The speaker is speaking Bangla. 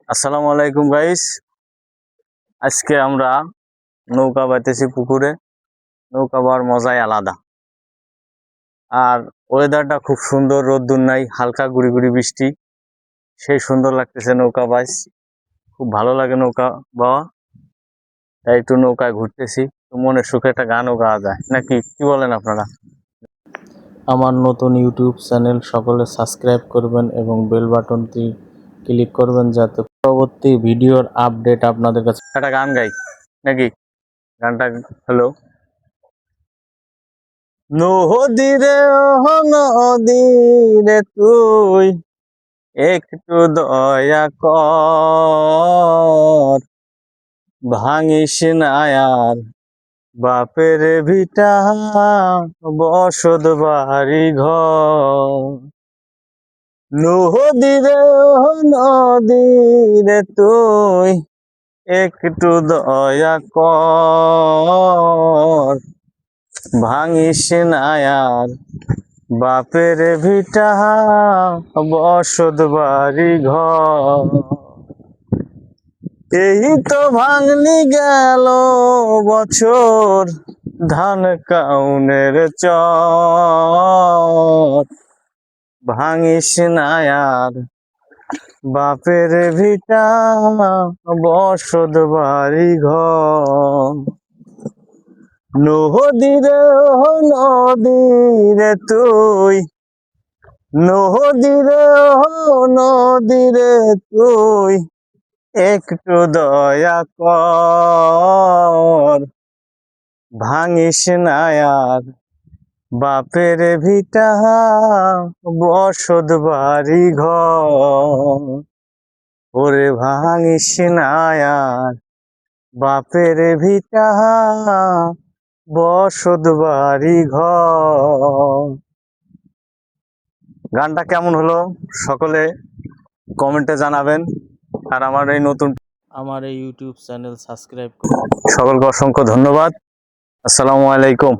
আসসালামু আলাইকুম গাইস। আজকে আমরা নৌকা বাইতেছি পুকুরে। নৌকা বাওয়ার মজাই আলাদা। আর ওয়েদারটা খুব সুন্দর, রোদ্দুর নাই, হালকা গুড়ি গুড়ি বৃষ্টি, সেই সুন্দর লাগতেছে নৌকা বাইস। খুব ভালো লাগে নৌকা বাওয়া, তাই একটু নৌকায় ঘুরতেছি। তো মনের সুখে একটা গানও গাওয়া যায় নাকি, কি বলেন আপনারা? আমার নতুন ইউটিউব চ্যানেল সকলে সাবস্ক্রাইব করবেন এবং বেল বাটনটি ক্লিক করবেন যাতে পরবর্তী ভিডিওর আপডেট আপনাদের কাছে। একটা গান গাই নাকি? গানটা হলো, নদীরে ও নদীরে তুই একটু দয়া কর, ভাঙিস না আর বাপের ভিটা, বসত বাড়ি ঘর। নদীরে ও নদীরে তুই একটু দয়া কর, ভাঙিস না আর বাপের ভিটা, বসত বাড়ি ঘর। এই তো ভাঙনি গেল বছর, ধান কাউনের চর, ভাঙিস না আর বাপের ভিটা, বসত বাড়ি ঘর। নদীরে ও নদীরে তুই, নদীরে ও নদীরে তুই একটু দয়া কর, ভাঙিস না আর বাপের ভিটা, বসত বাড়ি ঘর। ওরে ভাঙিস না আর বাপের ভিটা, বসত বাড়ি ঘর। গানটা কেমন হলো সকলে কমেন্টে জানাবেন। আর আমার আমার এই ইউটিউব চ্যানেল সাবস্ক্রাইব করুন। সকলকে অসংখ্য ধন্যবাদ। আসসালামু আলাইকুম।